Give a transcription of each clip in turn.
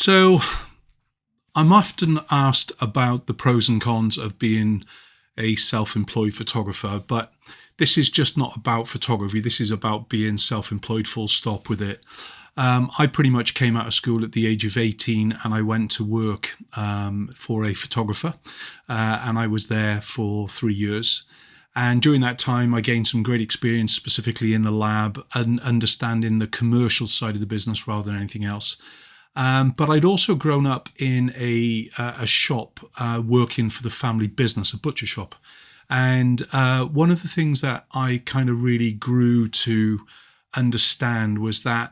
So I'm often asked about the pros and cons of being a self-employed photographer, but this is just not about photography. This is about being self-employed, full stop with it. I pretty much came out of school at the age of 18 and I went to work for a photographer and I was there for 3 years. And during that time, I gained some great experience, specifically in the lab and understanding the commercial side of the business rather than anything else. But I'd also grown up in a shop working for the family business, a butcher shop. And one of the things that I kind of really grew to understand was that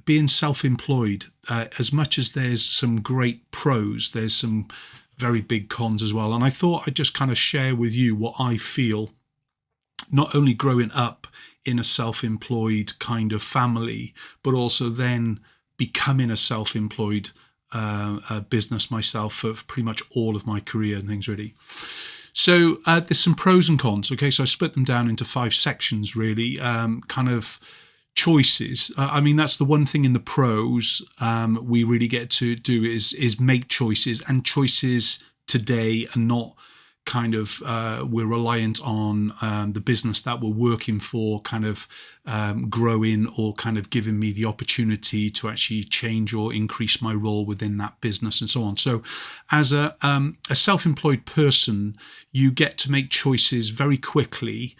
being self-employed, as much as there's some great pros, there's some very big cons as well. And I thought I'd just kind of share with you what I feel, not only growing up in a self-employed kind of family, but also then becoming a self-employed business myself for pretty much all of my career and things really. So there's some pros and cons. Okay, so I split them down into 5 sections really, kind of choices. I mean, that's the one thing in the pros we really get to do is make choices, and choices today are not kind of we're reliant on the business that we're working for kind of growing or kind of giving me the opportunity to actually change or increase my role within that business and so on. So as a self-employed person, you get to make choices very quickly.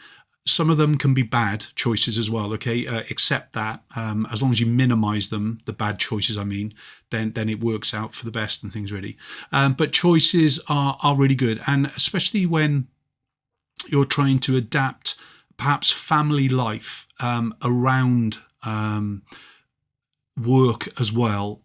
Some of them can be bad choices as well, okay? Accept that. As long as you minimize them, the bad choices, I mean, then it works out for the best and things really. But choices are really good. And especially when you're trying to adapt perhaps family life around work as well.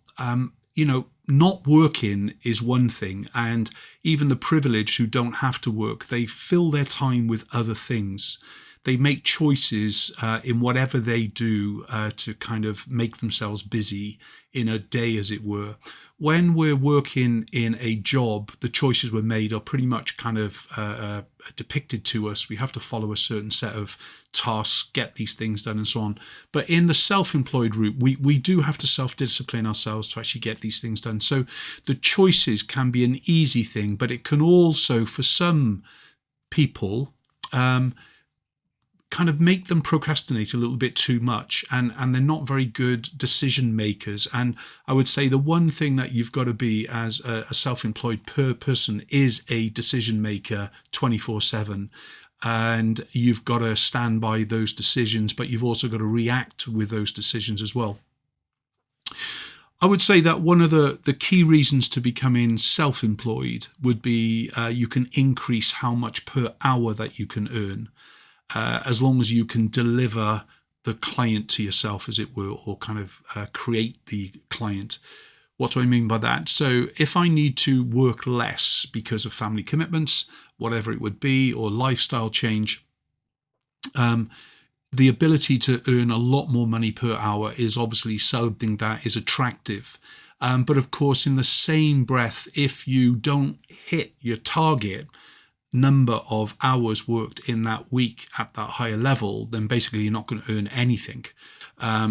Not working is one thing, and even the privileged who don't have to work, they fill their time with other things. They make choices in whatever they do to kind of make themselves busy in a day, as it were. When we're working in a job, the choices we're made are pretty much kind of depicted to us. We have to follow a certain set of tasks, get these things done and so on. But in the self-employed route, we do have to self-discipline ourselves to actually get these things done. So the choices can be an easy thing, but it can also, for some people, kind of make them procrastinate a little bit too much, and they're not very good decision makers. And I would say the one thing that you've got to be as a self-employed person is a decision maker 24/7. And you've got to stand by those decisions, but you've also got to react with those decisions as well. I would say that one of the key reasons to becoming self-employed would be you can increase how much per hour that you can earn. As long as you can deliver the client to yourself, as it were, or kind of create the client. What do I mean by that? So if I need to work less because of family commitments, whatever it would be, or lifestyle change, the ability to earn a lot more money per hour is obviously something that is attractive. But of course, in the same breath, if you don't hit your target number of hours worked in that week at that higher level, then basically you're not going to earn anything.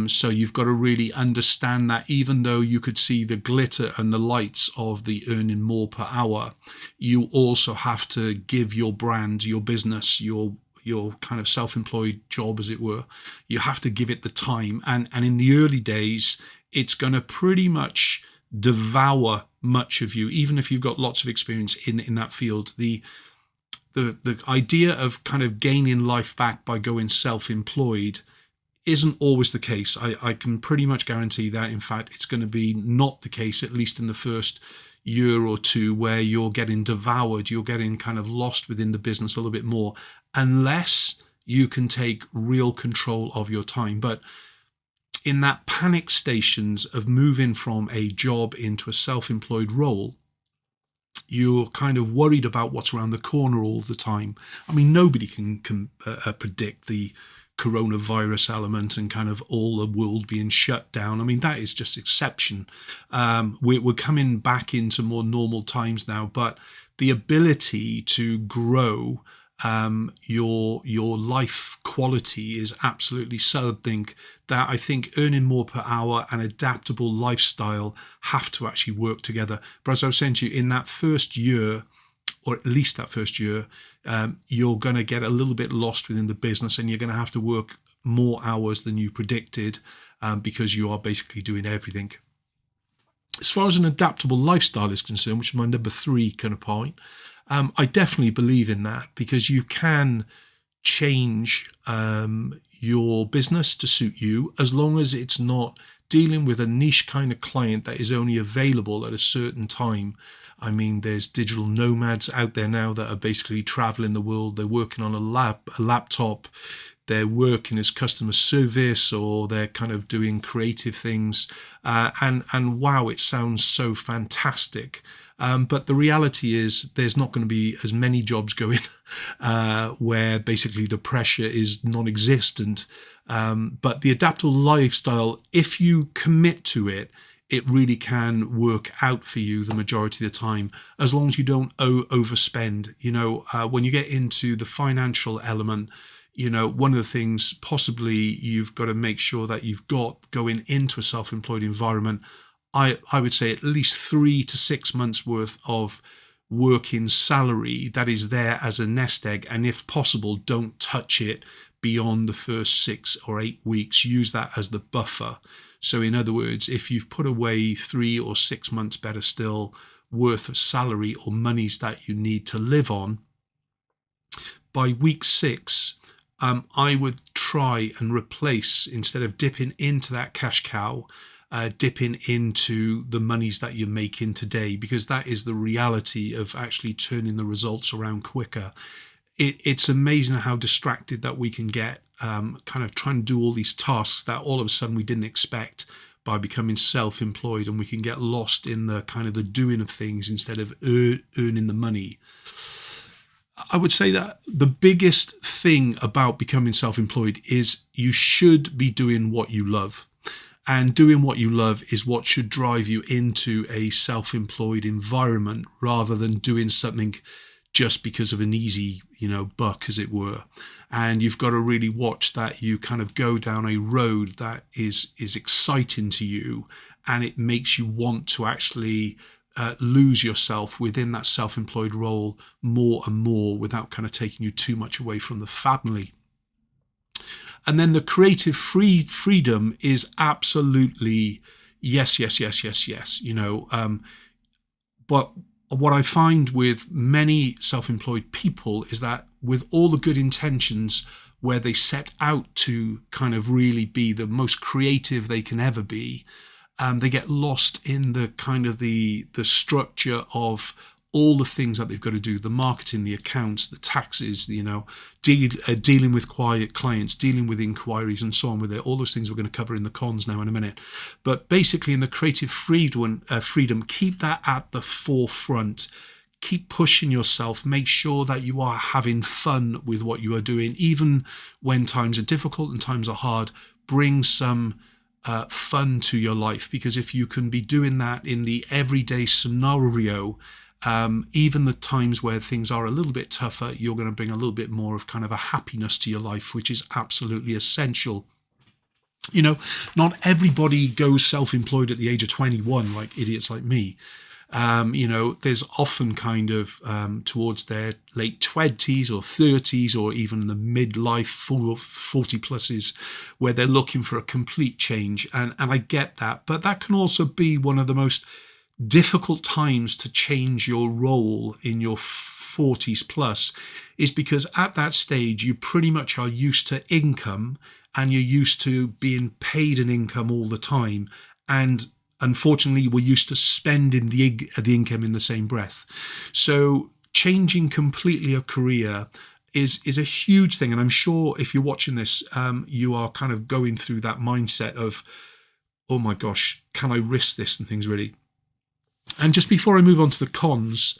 So you've got to really understand that even though you could see the glitter and the lights of the earning more per hour, you also have to give your brand, your business, your kind of self-employed job, as it were, you have to give it the time. And in the early days, it's going to pretty much devour much of you, even if you've got lots of experience in that field. The idea of kind of gaining life back by going self-employed isn't always the case. I can pretty much guarantee that, in fact, it's going to be not the case, at least in the first year or two, where you're getting devoured, you're getting kind of lost within the business a little bit more, unless you can take real control of your time. But in that panic stations of moving from a job into a self-employed role, you're kind of worried about what's around the corner all the time. I mean, nobody can predict the coronavirus element and kind of all the world being shut down. I mean, that is just exception. We're coming back into more normal times now, but the ability to grow your life quality is absolutely something that I think earning more per hour and adaptable lifestyle have to actually work together. But as I was saying to you, in that first year, or at least that first year, you're going to get a little bit lost within the business, and you're going to have to work more hours than you predicted, because you are basically doing everything. As far as an adaptable lifestyle is concerned, which is my number 3 kind of point, I definitely believe in that, because you can change your business to suit you, as long as it's not dealing with a niche kind of client that is only available at a certain time. I mean, there's digital nomads out there now that are basically traveling the world. They're working on a laptop. They're working as customer service, or they're kind of doing creative things. And wow, it sounds so fantastic. But the reality is there's not going to be as many jobs going where basically the pressure is non-existent. But the adaptable lifestyle, if you commit to it, it really can work out for you the majority of the time, as long as you don't overspend. When you get into the financial element, one of the things possibly you've got to make sure that you've got going into a self-employed environment, I would say at least 3 to 6 months worth of working salary that is there as a nest egg. And if possible, don't touch it beyond the first 6 or 8 weeks. Use that as the buffer. So in other words, if you've put away 3 or 6 months, better still, worth of salary or monies that you need to live on, by week 6, I would try and replace, instead of dipping into that cash cow, dipping into the monies that you're making today, because that is the reality of actually turning the results around quicker. It's amazing how distracted that we can get, kind of trying to do all these tasks that all of a sudden we didn't expect by becoming self-employed, and we can get lost in the kind of the doing of things instead of earning the money. I would say that the biggest thing about becoming self-employed is you should be doing what you love. And doing what you love is what should drive you into a self-employed environment, rather than doing something just because of an easy, buck, as it were. And you've got to really watch that you kind of go down a road that is exciting to you, and it makes you want to actually lose yourself within that self-employed role more and more, without kind of taking you too much away from the family. And then the creative freedom is absolutely yes. But what I find with many self-employed people is that, with all the good intentions, where they set out to kind of really be the most creative they can ever be, they get lost in the kind of the structure of all the things that they've got to do: the marketing, the accounts, the taxes, dealing with clients, dealing with inquiries, and so on with it. All those things we're going to cover in the cons now in a minute. But basically, in the creative freedom, keep that at the forefront. Keep pushing yourself. Make sure that you are having fun with what you are doing, even when times are difficult and times are hard. Bring some fun to your life, because if you can be doing that in the everyday scenario, even the times where things are a little bit tougher, you're going to bring a little bit more of kind of a happiness to your life, which is absolutely essential. Not everybody goes self-employed at the age of 21 like idiots like me. There's often kind of towards their late 20s or 30s, or even the midlife 40 pluses, where they're looking for a complete change. And I get that, but that can also be one of the most difficult times to change your role in your 40s plus, is because at that stage you pretty much are used to income, and you're used to being paid an income all the time, and unfortunately we're used to spending the income in the same breath. So changing completely a career is a huge thing, and I'm sure if you're watching this, you are kind of going through that mindset of, oh my gosh, can I risk this, and things really. And just before I move on to the cons,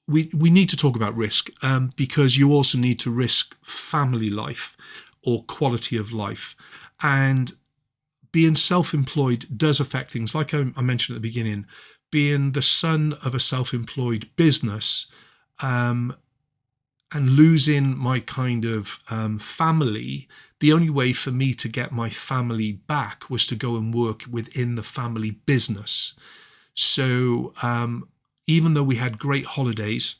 we need to talk about risk, because you also need to risk family life or quality of life. And being self-employed does affect things. Like I mentioned at the beginning, being the son of a self-employed business, and losing my kind of family, the only way for me to get my family back was to go and work within the family business. So even though we had great holidays,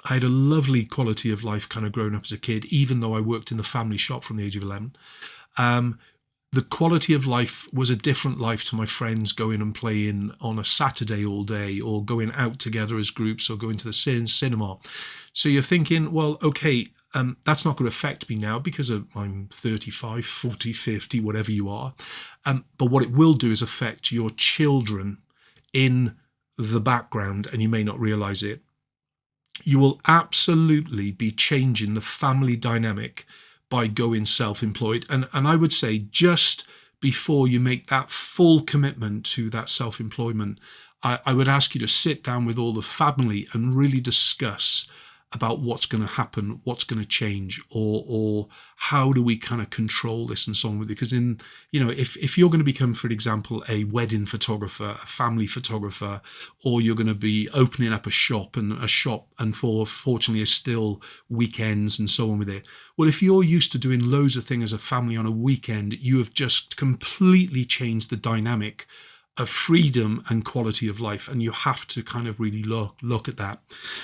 I had a lovely quality of life kind of growing up as a kid, even though I worked in the family shop from the age of 11. The quality of life was a different life to my friends going and playing on a Saturday all day, or going out together as groups, or going to the cinema. So you're thinking, well, okay, that's not going to affect me now because I'm 35, 40, 50, whatever you are. But what it will do is affect your children in the background, and you may not realize it. You will absolutely be changing the family dynamic by going self-employed. And I would say, just before you make that full commitment to that self-employment, I would ask you to sit down with all the family and really discuss about what's going to happen, what's going to change, or how do we kind of control this and so on with it. Because if you're going to become, for example, a wedding photographer, a family photographer, or you're going to be opening up a shop, and unfortunately is still weekends and so on with it. Well, if you're used to doing loads of things as a family on a weekend, you have just completely changed the dynamic of freedom and quality of life, and you have to kind of really look at that.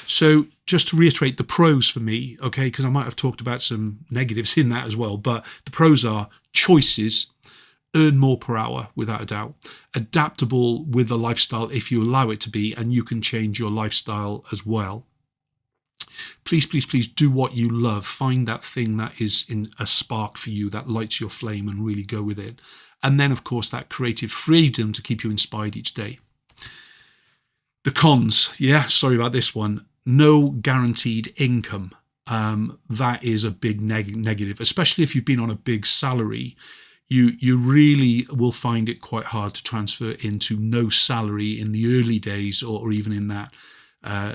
So just to reiterate the pros for me, okay, because I might have talked about some negatives in that as well, but the pros are choices, earn more per hour without a doubt, adaptable with the lifestyle if you allow it to be, and you can change your lifestyle as well. Please, please, please do what you love. Find that thing that is in a spark for you, that lights your flame, and really go with it. And then, of course, that creative freedom to keep you inspired each day. The cons, sorry about this one. No guaranteed income. That is a big negative, especially if you've been on a big salary. You really will find it quite hard to transfer into no salary in the early days, or even in that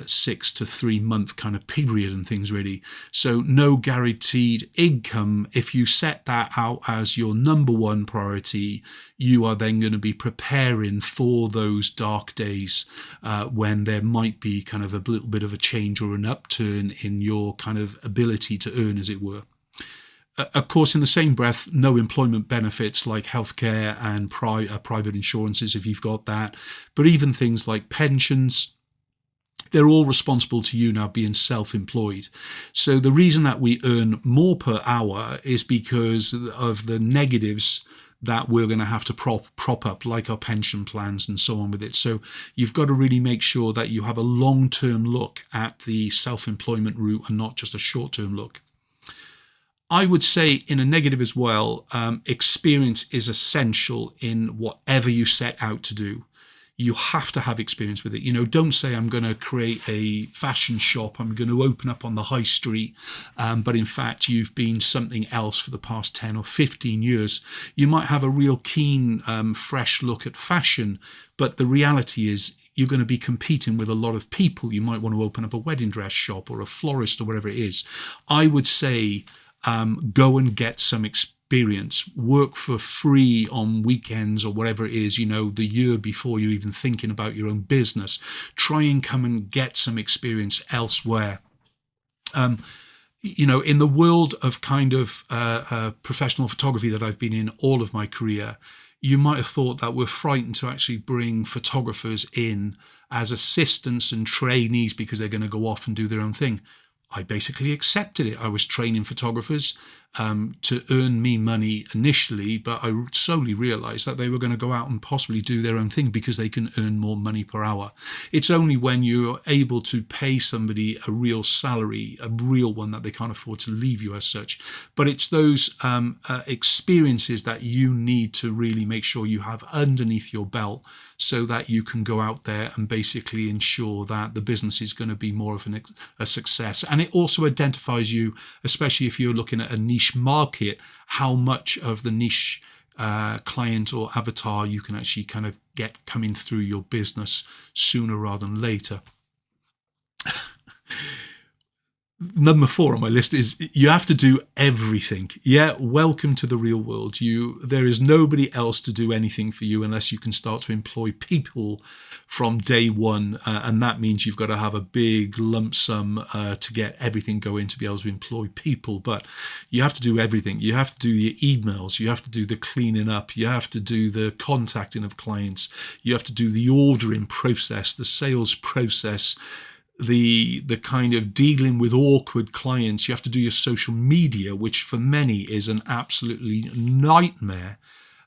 6 to 3 month kind of period and things, really. So no guaranteed income. If you set that out as your number one priority, you are then going to be preparing for those dark days when there might be kind of a little bit of a change or an upturn in your kind of ability to earn, as it were. Of course, in the same breath, no employment benefits like healthcare and private insurances if you've got that, but even things like pensions, they're all responsible to you now being self-employed. So the reason that we earn more per hour is because of the negatives that we're going to have to prop up, like our pension plans and so on with it. So you've got to really make sure that you have a long-term look at the self-employment route and not just a short-term look. I would say in a negative as well, experience is essential in whatever you set out to do. You have to have experience with it. Don't say I'm going to create a fashion shop, I'm going to open up on the high street, but in fact you've been something else for the past 10 or 15 years. You might have a real keen, fresh look at fashion, but the reality is you're going to be competing with a lot of people. You might want to open up a wedding dress shop or a florist or whatever it is. I would say go and get some experience. Work for free on weekends or whatever it is, the year before you're even thinking about your own business. Try and come and get some experience elsewhere. In the world of kind of professional photography that I've been in all of my career, you might have thought that we're frightened to actually bring photographers in as assistants and trainees because they're going to go off and do their own thing. I basically accepted it. I was training photographers to earn me money initially, but I slowly realized that they were going to go out and possibly do their own thing because they can earn more money per hour. It's only when you're able to pay somebody a real salary, a real one, that they can't afford to leave you as such. But it's those experiences that you need to really make sure you have underneath your belt so that you can go out there and basically ensure that the business is going to be more of a success. And it also identifies you, especially if you're looking at a niche market, how much of the niche client or avatar you can actually kind of get coming through your business sooner rather than later. Number 4 on my list is you have to do everything. Yeah, welcome to the real world. There is nobody else to do anything for you unless you can start to employ people from day one, and that means you've got to have a big lump sum to get everything going to be able to employ people. But you have to do everything. You have to do the emails, you have to do the cleaning up, you have to do the contacting of clients, you have to do the ordering process, the sales process, the kind of dealing with awkward clients. You have to do your social media, which for many is an absolutely nightmare.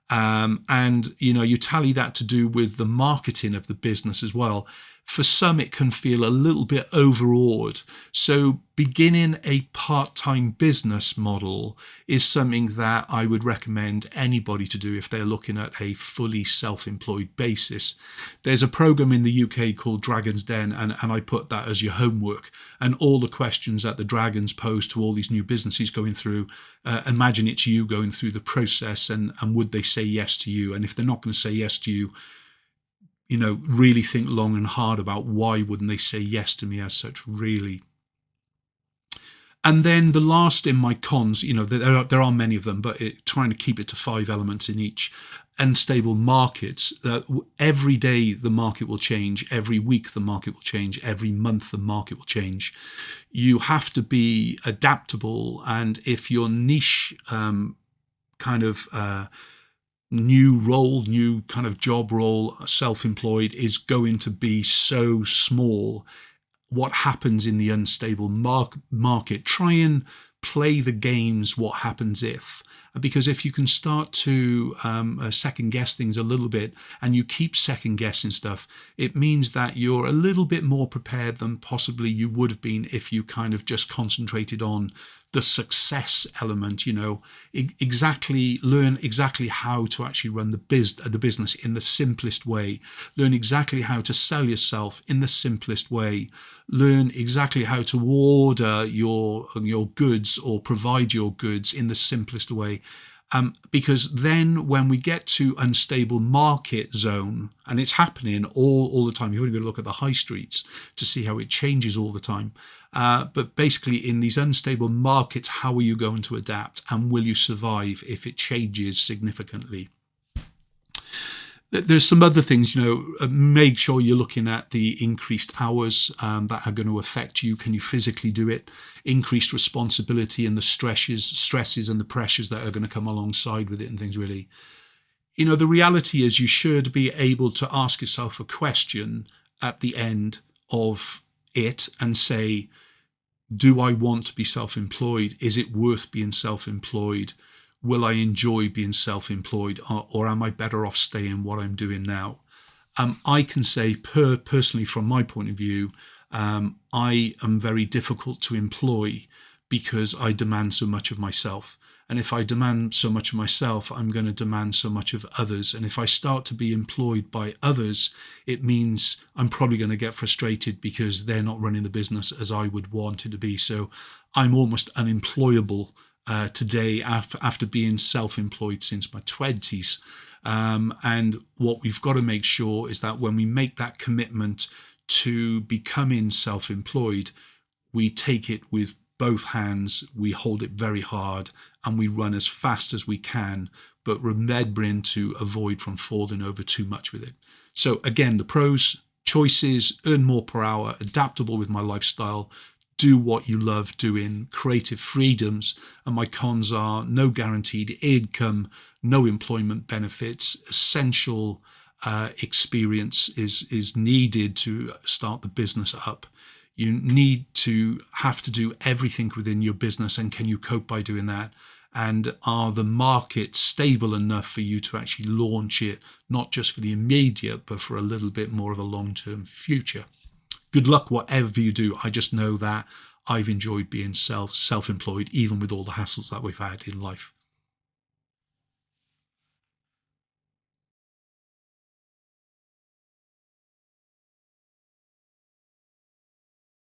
And you tally that to do with the marketing of the business as well. For some, it can feel a little bit overawed. So beginning a part-time business model is something that I would recommend anybody to do if they're looking at a fully self-employed basis. There's a program in the UK called Dragon's Den, and I put that as your homework. And all the questions that the dragons pose to all these new businesses going through, imagine it's you going through the process, and would they say yes to you? And if they're not going to say yes to you, really think long and hard about why wouldn't they say yes to me as such, really. And then the last in my cons, there are many of them, but trying to keep it to 5 elements in each. Unstable markets. Every day the market will change. Every week the market will change. Every month the market will change. You have to be adaptable. And if your niche new role, new kind of job role, self-employed, is going to be so small, what happens in the unstable market? Try and play the games, what happens if. Because if you can start to second guess things a little bit, and you keep second guessing stuff, it means that you're a little bit more prepared than possibly you would have been if you kind of just concentrated on the success element. Learn exactly how to actually run the business in the simplest way. Learn exactly how to sell yourself in the simplest way. Learn exactly how to order your goods or provide your goods in the simplest way. Because then when we get to unstable market zone, and it's happening all the time, you've only got to look at the high streets to see how it changes all the time. But basically in these unstable markets, how are you going to adapt, and will you survive if it changes significantly? There's some other things, make sure you're looking at the increased hours that are going to affect you. Can you physically do it? Increased responsibility and the stresses and the pressures that are going to come alongside with it and things, really. The reality is you should be able to ask yourself a question at the end of it and say, do I want to be self-employed? Is it worth being self-employed? Will I enjoy being self-employed, or am I better off staying what I'm doing now? I can say personally, from my point of view, I am very difficult to employ because I demand so much of myself. And if I demand so much of myself, I'm going to demand so much of others. And if I start to be employed by others, it means I'm probably going to get frustrated because they're not running the business as I would want it to be. So I'm almost unemployable today after being self-employed since my 20s. And what we've got to make sure is that when we make that commitment to becoming self-employed, we take it with both hands, we hold it very hard, and we run as fast as we can, but remembering to avoid from falling over too much with it. So again, the pros: choices, earn more per hour, adaptable with my lifestyle, do what you love doing, creative freedoms. And my cons are no guaranteed income, no employment benefits, essential experience is needed to start the business up. You need to have to do everything within your business, and can you cope by doing that? And are the markets stable enough for you to actually launch it, not just for the immediate, but for a little bit more of a long-term future? Good luck whatever you do. I just know that I've enjoyed being self-employed, even with all the hassles that we've had in life.